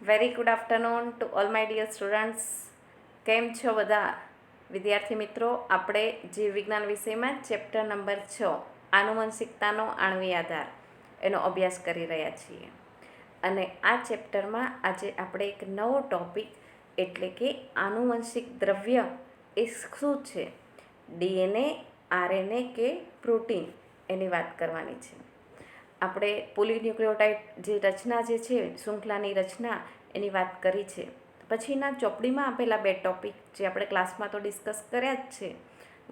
Very good afternoon to all my dear students. કેમ છો બધા વિદ્યાર્થી મિત્રો? આપણે જીવ વિજ્ઞાન વિષયમાં ચેપ્ટર નંબર 6 આનુવંશિકતાનો આણ્વીય આધાર એનો અભ્યાસ કરી રહ્યા છીએ. અને આ ચેપ્ટરમાં આજે આપણે એક નવો ટોપિક એટલે કે આનુવંશિક દ્રવ્ય એ શું છે, ડીએનએ, આરએનએ કે પ્રોટીન એની વાત કરવાની છે. આપણે પોલીન્યુક્લિયોટાઇડ જે રચના જે છે, શૃંખલાની રચના એની વાત કરી છે. પછીના ચોપડીમાં આપેલા બે ટોપિક જે આપણે ક્લાસમાં તો ડિસ્કસ કર્યા જ છે,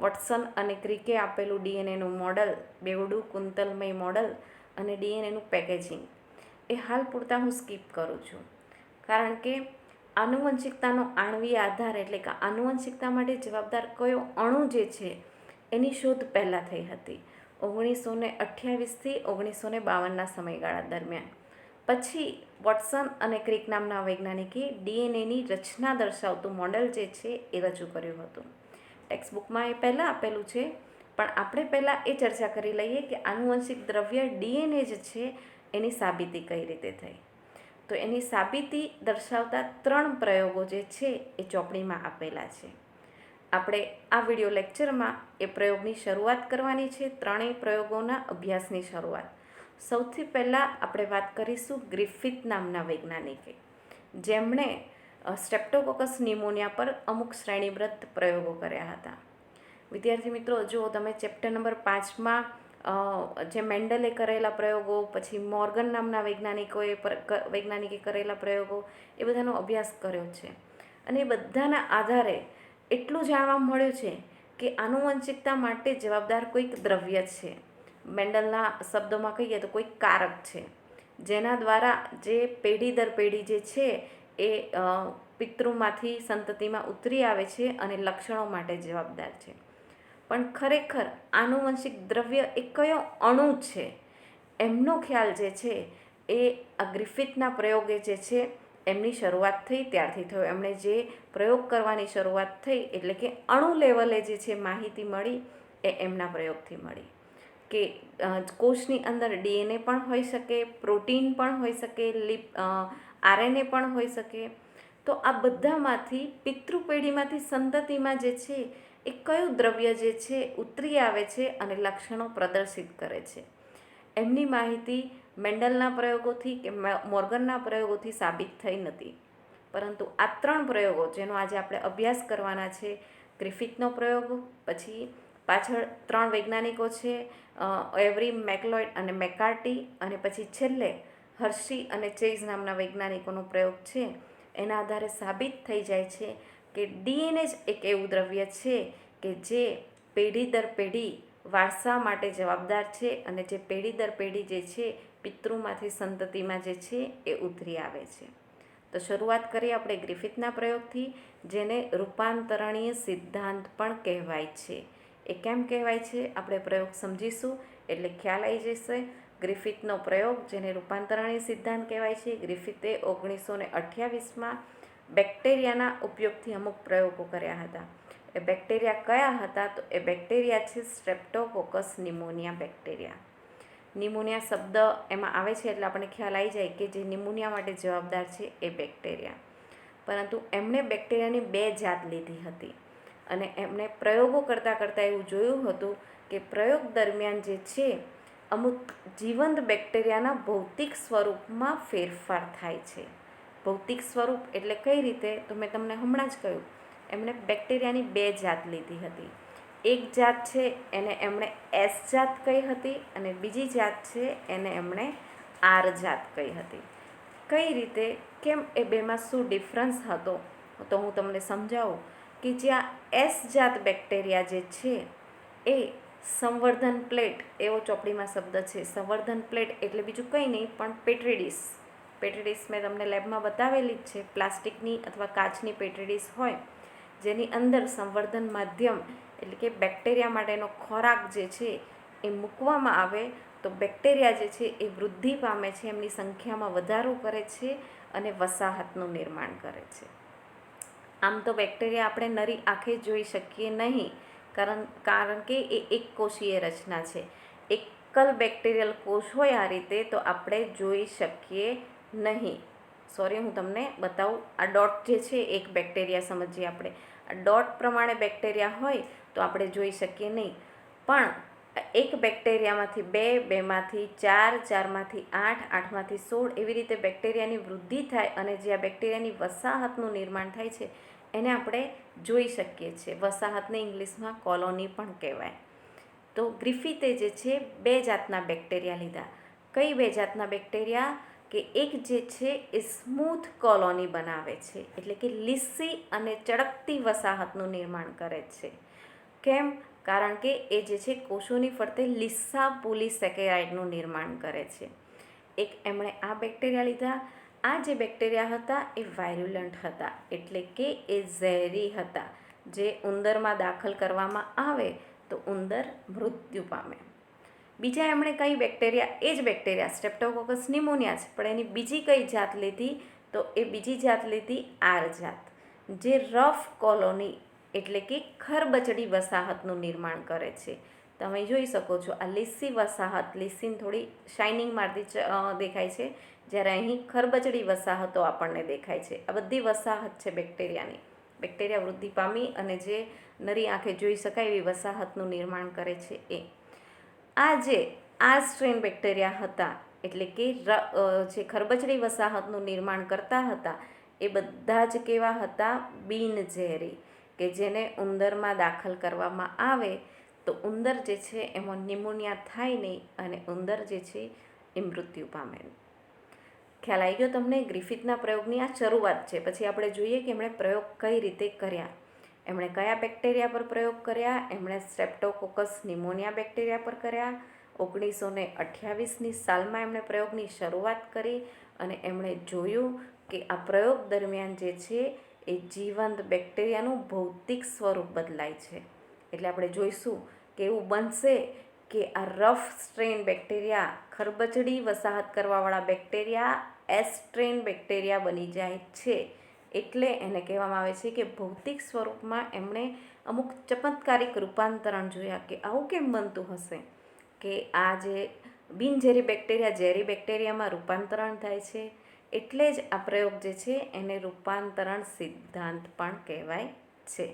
વોટસન અને ક્રિકે આપેલું ડીએનએનું મોડલ, બેવડું કુંતલમય મોડલ અને ડીએનએનું પેકેજિંગ, એ હાલ પૂરતા હું સ્કીપ કરું છું. કારણ કે આનુવંશિકતાનો આણ્વીય આધાર એટલે કે આનુવંશિકતા માટે જવાબદાર કયો અણુ જે છે એની શોધ પહેલાં થઈ હતી 1928થી 1952ના સમયગાળા દરમિયાન. પછી વોટસન અને ક્રિક નામના વૈજ્ઞાનિકે ડીએનએની રચના દર્શાવતું મોડેલ જે છે એ રજૂ કર્યું હતું. ટેક્સ્ટબુકમાં એ પહેલાં આપેલું છે, પણ આપણે પહેલાં એ ચર્ચા કરી લઈએ કે આનુવંશિક દ્રવ્ય ડીએનએ જ છે એની સાબિતી કઈ રીતે થઈ. તો એની સાબિતી દર્શાવતા 3 પ્રયોગો જે છે એ ચોપડીમાં આપેલા છે. આપણે આ વિડીયો લેક્ચરમાં એ પ્રયોગની શરૂઆત કરવાની છે, ત્રણેય પ્રયોગોના અભ્યાસની શરૂઆત. સૌથી પહેલાં આપણે વાત કરીશું ગ્રિફિથ નામના વૈજ્ઞાનિકે, જેમણે સ્ટ્રેપ્ટોકોકસ નિમોનિયા પર અમુક શ્રેણીબદ્ધ પ્રયોગો કર્યા હતા. વિદ્યાર્થી મિત્રો, જો તમે ચેપ્ટર નંબર 5માં જે મેન્ડલે કરેલા પ્રયોગો, પછી મોર્ગન નામના વૈજ્ઞાનિકે કરેલા પ્રયોગો, એ બધાનો અભ્યાસ કર્યો છે. અને એ બધાના આધારે એટલું જાણવા મળ્યું છે કે આનુવંશિકતા માટે જવાબદાર કોઈક દ્રવ્ય છે. મેન્ડલના શબ્દોમાં કહીએ તો કોઈક કારક છે, જેના દ્વારા જે પેઢી દર પેઢી જે છે એ પિતૃમાંથી સંતતિમાં ઉતરી આવે છે અને લક્ષણો માટે જવાબદાર છે. પણ ખરેખર આનુવંશિક દ્રવ્ય એ કયો અણુ છે એમનો ખ્યાલ જે છે એ આ ગ્રિફિથના પ્રયોગે જે છે એમની શરૂઆત થઈ ત્યારથી થયો. એમણે જે પ્રયોગ કરવાની શરૂઆત થઈ એટલે કે અણુ લેવલે જે છે માહિતી મળી એ એમના પ્રયોગથી મળી કે કોષની અંદર ડીએનએ પણ હોઈ શકે, પ્રોટીન પણ હોઈ શકે, આરએનએ પણ હોઈ શકે. તો આ બધામાંથી પિતૃપેઢીમાંથી સંતતિમાં જે છે એ કયું દ્રવ્ય જે છે ઉતરી આવે છે અને લક્ષણો પ્રદર્શિત કરે છે, એમની માહિતી મેન્ડલના પ્રયોગોથી કે મોર્ગનના પ્રયોગોથી સાબિત થઈ નથી. પરંતુ આ 3 પ્રયોગો જેનો આજે આપણે અભ્યાસ કરવાના છે, ગ્રિફિથનો પ્રયોગ, પછી પાછળ 3 વૈજ્ઞાનિકો છે, એવરી, મેકલોઇડ અને મેકાર્ટી, અને પછી છેલ્લે હર્શી અને ચેઝ નામના વૈજ્ઞાનિકોનો પ્રયોગ છે, એના આધારે સાબિત થઈ જાય છે કે ડીએનએ જ એક એવું દ્રવ્ય છે કે જે પેઢી દર પેઢી વારસા માટે જવાબદાર છે અને જે પેઢી દર પેઢી જે છે પિતૃમાંથી સંતતિમાં જે છે એ ઉતરી આવે છે. તો શરૂઆત કરીએ આપણે ગ્રિફિથના પ્રયોગથી, જેને રૂપાંતરણીય સિદ્ધાંત પણ કહેવાય છે. એ કેમ કહેવાય છે આપણે પ્રયોગ સમજીશું એટલે ખ્યાલ આવી જશે. ગ્રિફિથનો પ્રયોગ જેને રૂપાંતરણીય સિદ્ધાંત કહેવાય છે, ગ્રિફિથે 1928માં બેક્ટેરિયાના ઉપયોગથી અમુક પ્રયોગો કર્યા હતા. એ બેક્ટેરિયા કયા હતા? તો એ બેક્ટેરિયા છે સ્ટ્રેપ્ટોકોકસ નિમોનિયા બેક્ટેરિયા. નિમોનિયા શબ્દ એમાં આવે છે એટલે આપણને ખ્યાલ આવી જાય કે જે નિમોનિયા માટે જવાબદાર છે એ બેક્ટેરિયા. પરંતુ એમણે બેક્ટેરિયાની 2 જાત લીધી હતી અને એમણે પ્રયોગો કરતાં એવું જોયું હતું કે પ્રયોગ દરમિયાન જે છે અમુક જીવંત બેક્ટેરિયાના ભૌતિક સ્વરૂપમાં ફેરફાર થાય છે. ભૌતિક સ્વરૂપ એટલે કઈ રીતે? તો મેં તમને હમણાં જ કહ્યું, એમણે બેક્ટેરિયાની 2 જાત લીધી હતી. એક જાત છે એને એમણે એસ જાત કહી હતી અને બીજી જાત છે એને એમણે આર જાત કહી હતી. કઈ રીતે, કેમ, એ બેમાં શું ડિફરન્સ હતો તો હું તમને સમજાવું કે જ્યાં એસ જાત બેક્ટેરિયા જે છે એ સંવર્ધન પ્લેટ, એવો ચોપડીમાં શબ્દ છે. સંવર્ધન પ્લેટ એટલે બીજું કંઈ નહીં પણ પેટ્રી ડીશ. પેટ્રી ડીશ મેં તમને લેબમાં બતાવેલી જ છે. પ્લાસ્ટિકની અથવા કાચની પેટ્રી ડીશ હોય જેની અંદર સંવર્ધન માધ્યમ એટલે કે બેક્ટેરિયા માટેનો ખોરાક જે છે એ મૂકવામાં આવે તો બેક્ટેરિયા જે છે એ વૃદ્ધિ પામે છે, એમની સંખ્યામાં વધારો કરે છે અને વસાહતનું નિર્માણ કરે છે. આમ તો બેક્ટેરિયા આપણે નરી આંખે જોઈ શકીએ નહીં, કારણ કે એ એક કોષીય રચના છે. એકલ બેક્ટેરિયલ કોષ હોય આ રીતે તો આપણે જોઈ શકીએ નહીં. સોરી, હું તમને બતાવું. આ ડોટ જે છે એક બેક્ટેરિયા સમજીએ આપણે. આ ડોટ પ્રમાણે બેક્ટેરિયા હોય તો આપણે જોઈ શકીએ નહીં, પણ એક બેક્ટેરિયામાંથી 2, 2માંથી 4, 4માંથી 8, 8માંથી 16 એવી રીતે બેક્ટેરિયાની વૃદ્ધિ થાય અને જે આ બેક્ટેરિયાની વસાહતનું નિર્માણ થાય છે એને આપણે જોઈ શકીએ છીએ. વસાહતને ઇંગ્લિશમાં કોલોની પણ કહેવાય. તો ગ્રિફિથે જે છે 2 જાતના બેક્ટેરિયા લીધા. કઈ 2 જાતના બેક્ટેરિયા? કે એક જે છે એ સ્મૂથ કોલોની બનાવે છે, એટલે કે લીસી અને ચળકતી વસાહતનું નિર્માણ કરે છે. કેમ? કારણ કે એ જે છે કોષોની ફરતે લીસા પોલિસેકેરાઇડનું નિર્માણ કરે છે. એક એમણે આ બેક્ટેરિયા લીધા. આ જે બેક્ટેરિયા હતા એ વાયરુલન્ટ હતા, એટલે કે એ ઝેરી હતા. જે ઉંદરમાં દાખલ કરવામાં આવે તો ઉંદર મૃત્યુ પામે. બીજા એમણે કઈ બેક્ટેરિયા, એ જ બેક્ટેરિયા સ્ટ્રેપ્ટોકોકસ નિમોનિયા છે, પણ એની બીજી કઈ જાત લીધી? તો એ બીજી જાત લીધી આર જાત, જે રફ કોલોની એટલે કે ખરબચડી વસાહતનું નિર્માણ કરે છે. તમે જોઈ શકો છો આ લીસી વસાહત, લીસીને થોડી શાઇનિંગ મારતી દેખાય છે, જ્યારે અહીં ખરબચડી વસાહતો આપણને દેખાય છે. આ બધી વસાહત છે બેક્ટેરિયાની. બેક્ટેરિયા વૃદ્ધિ પામી અને જે નરી આંખે જોઈ શકાય એવી વસાહતનું નિર્માણ કરે છે એ. આ સ્ટ્રેન બેક્ટેરિયા હતા, એટલે કે જે ખરબચડી વસાહતનું નિર્માણ કરતા હતા, એ બધા જ કેવા હતા? બિનઝેરી, કે જેને ઉંદરમાં દાખલ કરવામાં આવે તો ઉંદર જે છે એમાં નિમોનિયા થાય નહીં અને ઉંદર જે છે એ મૃત્યુ પામે. ખ્યાલ આવી ગયો તમને? ગ્રિફિથના પ્રયોગની આ શરૂઆત છે. પછી આપણે જોઈએ કે એમણે પ્રયોગ કઈ રીતે કર્યા. એમણે કયા બેક્ટેરિયા પર પ્રયોગ કર્યા? એમણે સ્ટ્રેપ્ટોકોકસ નિમોનિયા બેક્ટેરિયા પર કર્યા. 1928ની સાલમાં એમણે પ્રયોગની શરૂઆત કરી અને એમણે જોયું કે આ પ્રયોગ દરમિયાન જે છે એ જીવંત બેક્ટેરિયાનું ભૌતિક સ્વરૂપ બદલાય છે. એટલે આપણે જોઈશું કે એવું બનશે કે આ રફ સ્ટ્રેન બેક્ટેરિયા, ખરબચડી વસાહત કરવાવાળા બેક્ટેરિયા એસ્ટ્રેન બેક્ટેરિયા બની જાય છે. એટલે એને કહેવામાં આવે છે કે ભૌતિક સ્વરૂપમાં એમણે અમુક ચમત્કારિક રૂપાંતરણ જોયા. કે આવું કેમ બનતું હશે કે આ જે બિનઝેરી બેક્ટેરિયા ઝેરી બેક્ટેરિયામાં રૂપાંતરણ થાય છે? એટલે જ આ પ્રયોગ જે છે એને રૂપાંતરણ સિદ્ધાંત પણ કહેવાય છે.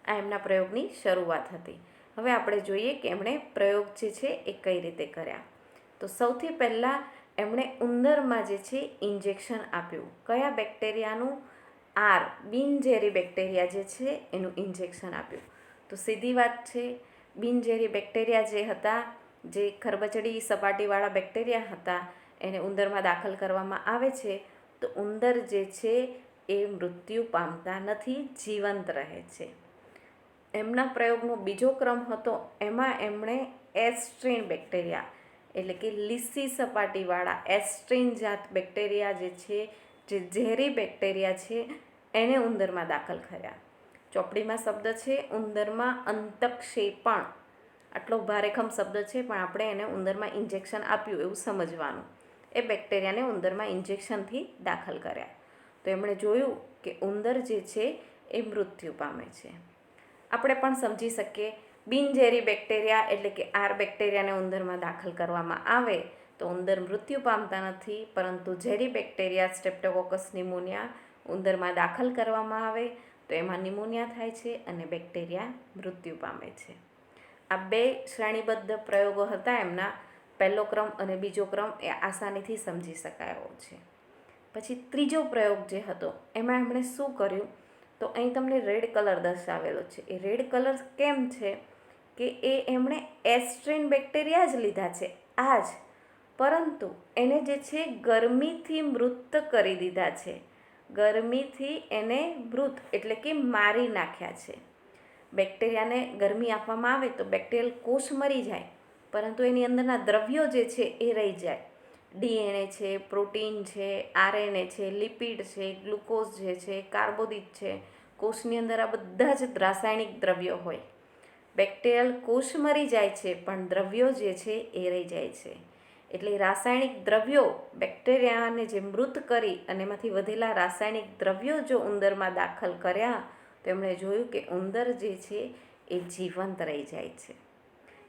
આ એમના પ્રયોગની શરૂઆત હતી. હવે આપણે જોઈએ કે એમણે પ્રયોગ જે છે એ કઈ રીતે કર્યા. તો સૌથી પહેલાં એમણે ઉંદરમાં જે છે ઇન્જેક્શન આપ્યું. કયા બેક્ટેરિયાનું? આર, બિનઝેરી બેક્ટેરિયા જે છે એનું ઇન્જેક્શન આપ્યું. તો સીધી વાત છે, બિનઝેરી બેક્ટેરિયા જે હતા, જે ખરબચડી સપાટીવાળા બેક્ટેરિયા હતા, એને ઉંદરમાં દાખલ કરવામાં આવે છે તો ઉંદર જે છે એ મૃત્યુ પામતા નથી, જીવંત રહે છે. એમના પ્રયોગનો બીજો ક્રમ હતો, એમાં એમણે એસ્ટ્રેન બેક્ટેરિયા એટલે કે લીસી સપાટીવાળા એસ્ટ્રેન જાત બેક્ટેરિયા જે છે, જે ઝેરી બેક્ટેરિયા છે, એને ઉંદરમાં દાખલ કર્યા. ચોપડીમાં શબ્દ છે ઉંદરમાં અંતક્ષેપણ. આટલો ભારેખમ શબ્દ છે, પણ આપણે એને ઉંદરમાં ઇન્જેક્શન આપ્યું એવું સમજવાનું. એ બેક્ટેરિયાને ઉંદરમાં ઇન્જેક્શનથી દાખલ કર્યા. તો એમણે જોયું કે ઉંદર જે છે એ મૃત્યુ પામે છે. આપણે પણ સમજી શકીએ, બિનઝેરી બેક્ટેરિયા એટલે કે આર બેક્ટેરિયાને ઉંદરમાં દાખલ કરવામાં આવે તો ઉંદર મૃત્યુ પામતા નથી, પરંતુ ઝેરી બેક્ટેરિયા સ્ટ્રેપ્ટોકોકસ નિમોનિયા ઉંદરમાં દાખલ કરવામાં આવે તો એમાં નિમોનિયા થાય છે અને બેક્ટેરિયા મૃત્યુ પામે છે. આ 2 શ્રેણીબદ્ધ પ્રયોગો હતા એમના. પહેલો ક્રમ અને બીજો ક્રમ એ આસાનીથી સમજી શકાયો છે. પછી ત્રીજો પ્રયોગ જે હતો એમાં એમણે શું કર્યું? તો અહીં તમને રેડ કલર દર્શાવેલો છે. એ રેડ કલર કેમ છે? કે એમણે એસ્ટ્રેન બેક્ટેરિયા જ લીધા છે આ જ, પરંતુ એને જે છે ગરમીથી મૃત કરી દીધા છે. ગરમીથી એને મૃત એટલે કે મારી નાખ્યા છે. બેક્ટેરિયાને ગરમી આપવામાં આવે તો બેક્ટેરિયલ કોષ મરી જાય, પરંતુ એની અંદરના દ્રવ્યો જે છે એ રહી જાય. ડીએનએ છે, પ્રોટીન છે, આરએનએ છે, લિપિડ છે, ગ્લુકોઝ જે છે, કાર્બોદિત છે. કોષની અંદર આ બધા જ રાસાયણિક દ્રવ્યો હોય. બેક્ટેરિયલ કોષ મરી જાય છે, પણ દ્રવ્યો જે છે એ રહી જાય છે. એટલે રાસાયણિક દ્રવ્યો બેક્ટેરિયાને જે મૃત કરી અને એમાંથી વધેલા રાસાયણિક દ્રવ્યો જો ઉંદરમાં દાખલ કર્યા તો એમણે જોયું કે ઉંદર જે છે એ જીવંત રહી જાય છે.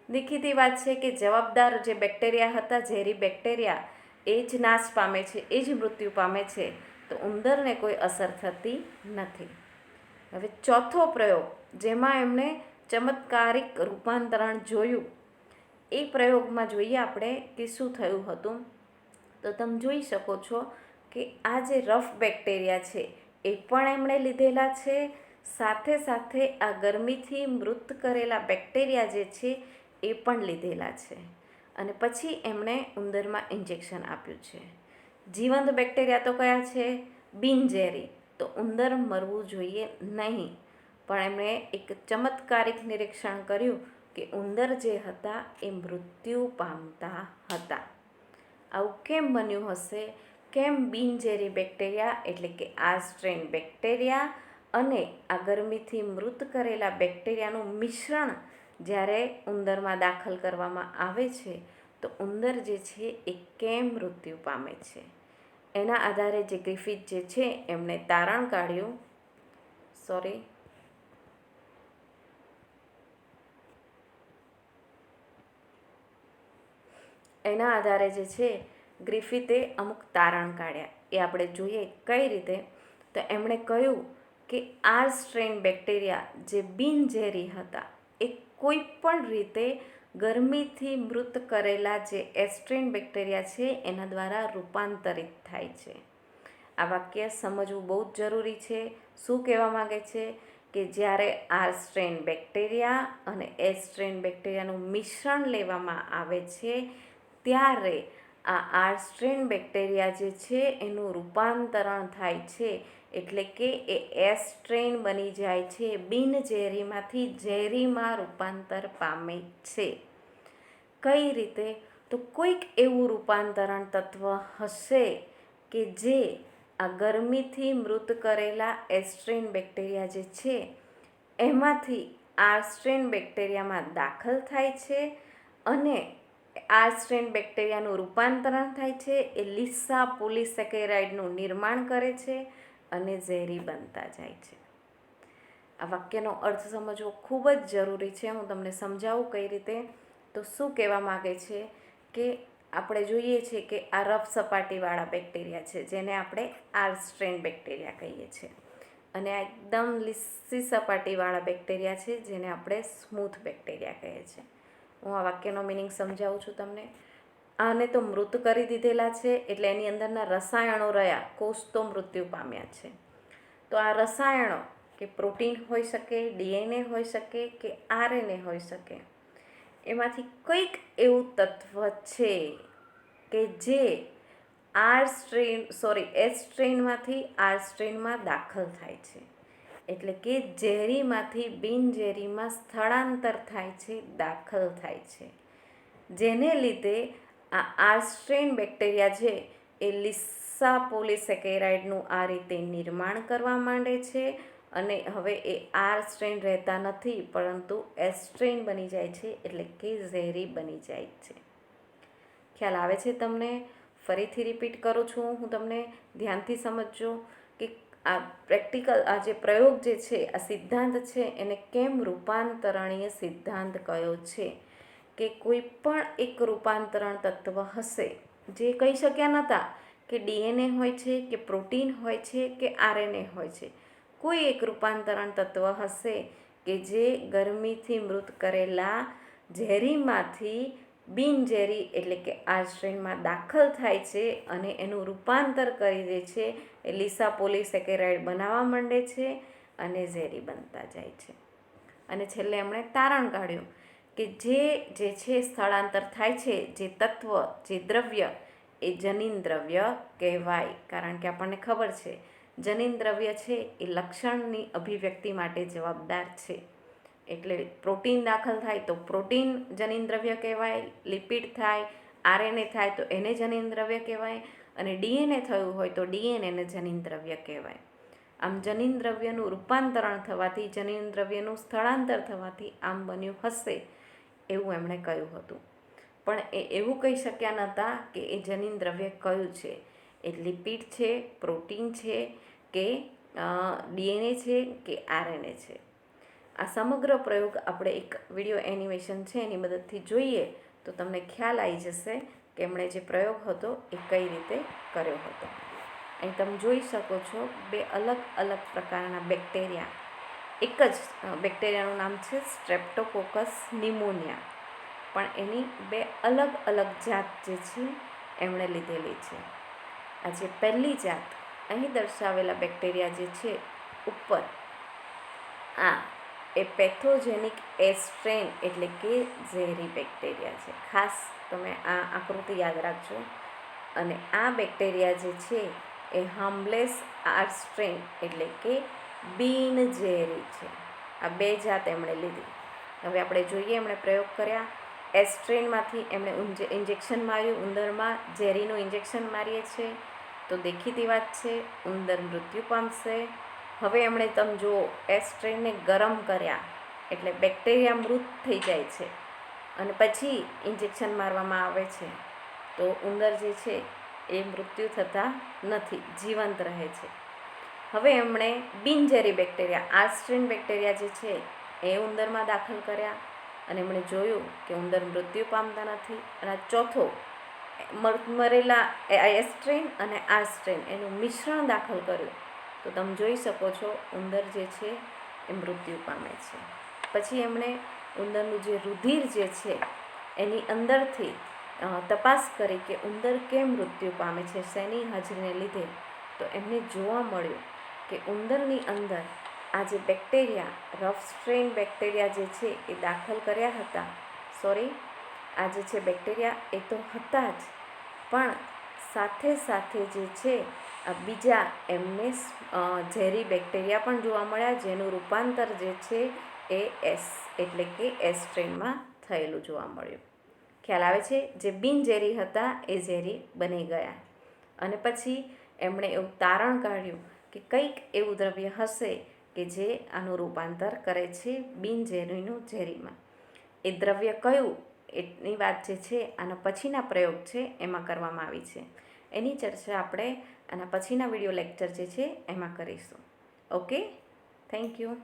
દેખીતી વાત છે કે જવાબદાર જે બેક્ટેરિયા હતા, ઝેરી બેક્ટેરિયા, એ જ નાશ પામે છે, એ જ મૃત્યુ પામે છે, તો ઉંદરને કોઈ અસર થતી નથી. હવે ચોથો પ્રયોગ, જેમાં એમણે ચમત્કારિક રૂપાંતરણ જોયું, એ પ્રયોગમાં જોઈએ આપણે કે શું થયું હતું. તો તમે જોઈ શકો છો કે આ જે રફ બેક્ટેરિયા છે એ પણ એમણે લીધેલા છે, સાથે સાથે આ ગરમીથી મૃત કરેલા બેક્ટેરિયા જે છે એ પણ લીધેલા છે, અને પછી એમણે ઉંદરમાં ઇન્જેક્શન આપ્યું છે. જીવંત બેક્ટેરિયા તો કયા છે? બિનઝેરી, તો ઉંદર મરવું જોઈએ નહીં. પણ એમણે એક ચમત્કારિક નિરીક્ષણ કર્યું કે ઉંદર જે હતા એ મૃત્યુ પામતા હતા. આવું કેમ બન્યું હશે? કેમ બિનઝેરી બેક્ટેરિયા એટલે કે આ સ્ટ્રેન બેક્ટેરિયા અને આ ગરમીથી મૃત કરેલા બેક્ટેરિયાનું મિશ્રણ જ્યારે ઉંદરમાં દાખલ કરવામાં આવે છે તો ઉંદર જે છે એ કેમ મૃત્યુ પામે છે? એના આધારે જે ગ્રિફિથ જે છે એમણે તારણ કાઢ્યું, એના આધારે જે છે ગ્રિફિથે અમુક તારણ કાઢ્યા. એ આપણે જોઈએ કઈ રીતે. તો એમણે કહ્યું કે આ સ્ટ્રેન બેક્ટેરિયા જે બિનઝેરી હતા એ કોઈ પણ રીતે ગરમીથી મૃત કરેલા જે એસ્ટ્રેન બેક્ટેરિયા છે એના દ્વારા રૂપાંતરિત થાય છે. આ વાક્ય સમજવું બહુ જ જરૂરી છે. શું કહેવા માગે છે? કે જ્યારે આ સ્ટ્રેન બેક્ટેરિયા અને એ સ્ટ્રેન બેક્ટેરિયાનું મિશ્રણ લેવામાં આવે છે ત્યારે આ સ્ટ્રેન બેક્ટેરિયા જે છે એનું રૂપાંતરણ થાય છે, એટલે કે એ એસ્ટ્રેન બની જાય છે, બિનઝેરીમાંથી ઝેરીમાં રૂપાંતર પામે છે. કઈ રીતે? તો કોઈક એવું રૂપાંતરણ તત્વ હશે કે જે આ ગરમીથી મૃત કરેલા એસ્ટ્રેન બેક્ટેરિયા જે છે એમાંથી આ સ્ટ્રેન બેક્ટેરિયામાં દાખલ થાય છે અને આ સ્ટ્રેન બેક્ટેરિયાનું રૂપાંતરણ થાય છે, એ લિસા પોલિસેકેરાઇડનું નિર્માણ કરે છે અને ઝેરી બનતા જાય છે. આ વાક્યનો અર્થ સમજવો ખૂબ જ જરૂરી છે. હું તમને સમજાવું કઈ રીતે. તો શું કહેવા માગે છે કે આપણે જોઈએ છીએ કે આ રફ સપાટીવાળા બેક્ટેરિયા છે જેને આપણે આર સ્ટ્રેન બેક્ટેરિયા કહીએ છીએ, અને આ એકદમ લીસી સપાટીવાળા બેક્ટેરિયા છે જેને આપણે સ્મૂથ બેક્ટેરિયા કહીએ છીએ. હું આ વાક્યનો મિનિંગ સમજાવું છું તમને. આને તો મૃત કરી દીધેલા છે એટલે એની અંદરના રસાયણો રહ્યા, કોષ તો મૃત્યુ પામ્યા છે. તો આ રસાયણો કે પ્રોટીન હોઈ શકે, ડીએનએ હોઈ શકે કે આરએનએ હોઈ શકે, એમાંથી કંઈક એવું તત્વ છે કે જે એસ સ્ટ્રેનમાંથી આર સ્ટ્રેનમાં દાખલ થાય છે, એટલે કે ઝેરીમાંથી બિનઝેરીમાં સ્થળાંતર થાય છે, દાખલ થાય છે, જેને લીધે આ આર સ્ટ્રેન બેક્ટેરિયા છે એ લિસા પોલિસેકેરાઇડનું આ રીતે નિર્માણ કરવા માંડે છે અને હવે એ આર સ્ટ્રેન રહેતા નથી પરંતુ એસ સ્ટ્રેન બની જાય છે, એટલે કે ઝેરી બની જાય છે. ખ્યાલ આવે છે તમને? ફરીથી રિપીટ કરું છું હું તમને, ધ્યાનથી સમજજો કે આ પ્રેક્ટિકલ આ જે પ્રયોગ જે છે, આ સિદ્ધાંત છે એને કેમ રૂપાંતરણીય સિદ્ધાંત કયો છે. કે કોઈ પણ એક રૂપાંતરણ તત્વ હશે જે કહી શક્યા નહોતા કે ડીએનએ હોય છે કે પ્રોટીન હોય છે કે આરએનએ હોય છે. કોઈ એક રૂપાંતરણ તત્વ હશે કે જે ગરમીથી મૃત કરેલા ઝેરીમાંથી બિનઝેરી એટલે કે આ સ્ટ્રેનમાં દાખલ થાય છે અને એનું રૂપાંતર કરી દે છે, એ લિસા પોલિસેકેરાઇડ બનાવવા માંડે છે અને ઝેરી બનતા જાય છે. અને છેલ્લે એમણે તારણ કાઢ્યું કે જે છે સ્થળાંતર થાય છે, જે તત્વ, જે દ્રવ્ય, એ જનીન દ્રવ્ય કહેવાય. કારણ કે આપણને ખબર છે જનીન દ્રવ્ય છે એ લક્ષણની અભિવ્યક્તિ માટે જવાબદાર છે. એટલે પ્રોટીન દાખલ થાય તો પ્રોટીન જનીન દ્રવ્ય કહેવાય, લિપિડ થાય, આરએનએ થાય તો એને જનીન દ્રવ્ય કહેવાય, અને ડીએનએ થયું હોય તો ડીએનએને જનીન દ્રવ્ય કહેવાય. આમ જનીન દ્રવ્યનું રૂપાંતરણ થવાથી, જનીન દ્રવ્યનું સ્થળાંતર થવાથી આમ બન્યું હશે એવું એમણે કહ્યું હતું. પણ એ એવું કહી શક્યા નહોતા કે એ જનીન દ્રવ્ય કયું છે, એ લિપિડ છે, પ્રોટીન છે કે ડીએનએ છે કે આરએનએ છે. આ સમગ્ર પ્રયોગ આપણે એક વિડીયો એનિમેશન છે એની મદદથી જોઈએ તો તમને ખ્યાલ આવી જશે કે એમણે જે પ્રયોગ હતો એ કઈ રીતે કર્યો હતો. અહીં તમે જોઈ શકો છો 2 અલગ અલગ પ્રકારના બેક્ટેરિયા. એક જ બેક્ટેરિયાનું નામ છે સ્ટ્રેપ્ટોકોકસ નિમોનિયા, પણ એની 2 અલગ અલગ જાત જે છે એમણે લીધેલી છે. આ જે પહેલી જાત અહીં દર્શાવેલા બેક્ટેરિયા જે છે ઉપર, આ એ પેથોજેનિક એસ્ટ્રેન એટલે કે ઝેરી બેક્ટેરિયા છે. ખાસ તમે આ આકૃતિ યાદ રાખજો. અને આ બેક્ટેરિયા જે છે એ હાર્મલેસ આર્સ્ટ્રેન એટલે કે બિનઝેરી છે. આ 2 જાત એમણે લીધી. હવે આપણે જોઈએ એમણે પ્રયોગ કર્યા. એસ્ટ્રેનમાંથી એમણે ઇન્જેક્શન માર્યું ઉંદરમાં. ઝેરીનું ઇન્જેક્શન મારીએ છીએ તો દેખીતી વાત છે ઉંદર મૃત્યુ પામશે. હવે એમણે તમે જુઓ એસ્ટ્રેનને ગરમ કર્યા એટલે બેક્ટેરિયા મૃત થઈ જાય છે અને પછી ઇન્જેક્શન મારવામાં આવે છે તો ઉંદર જે છે એ મૃત્યુ થતા નથી, જીવંત રહે છે. હવે એમણે બિનઝેરી બેક્ટેરિયા આર્સ્ટ્રેન બેક્ટેરિયા જે છે એ ઉંદરમાં દાખલ કર્યા અને એમણે જોયું કે ઉંદર મૃત્યુ પામતા નથી. અને આ ચોથો મરેલા એસ્ટ્રેન અને આર્સ્ટ્રેન એનું મિશ્રણ દાખલ કર્યું તો તમે જોઈ શકો છો ઉંદર જે છે એ મૃત્યુ પામે છે. પછી એમણે ઉંદરનું જે રુધિર જે છે એની અંદરથી તપાસ કરી કે ઉંદર કેમ મૃત્યુ પામે છે, શેની હાજરીને લીધે. તો એમને જોવા મળ્યું કે ઉંદરની અંદર આ જે બેક્ટેરિયા રફ સ્ટ્રેન બેક્ટેરિયા જે છે એ દાખલ કર્યા હતા. આ જે છે બેક્ટેરિયા એ તો હતા જ, પણ સાથે સાથે જે છે આ બીજા એમને ઝેરી બેક્ટેરિયા પણ જોવા મળ્યા જેનું રૂપાંતર જે છે એ એટલે કે એસ્ટ્રેનમાં થયેલું જોવા મળ્યું. ખ્યાલ આવે છે? જે બિનઝેરી હતા એ ઝેરી બની ગયા. અને પછી એમણે એવું તારણ કાઢ્યું કે કંઈક એવું દ્રવ્ય હશે કે જે આનું રૂપાંતર કરે છે બિનઝેરીનું ઝેરીમાં. એ દ્રવ્ય કયું એની વાત જે છે આના પછીના પ્રયોગ છે એમાં કરવામાં આવી છે. એની ચર્ચા આપણે આના પછીના વિડીયો લેક્ચર જે છે એમાં કરીશું. Okay, thank you.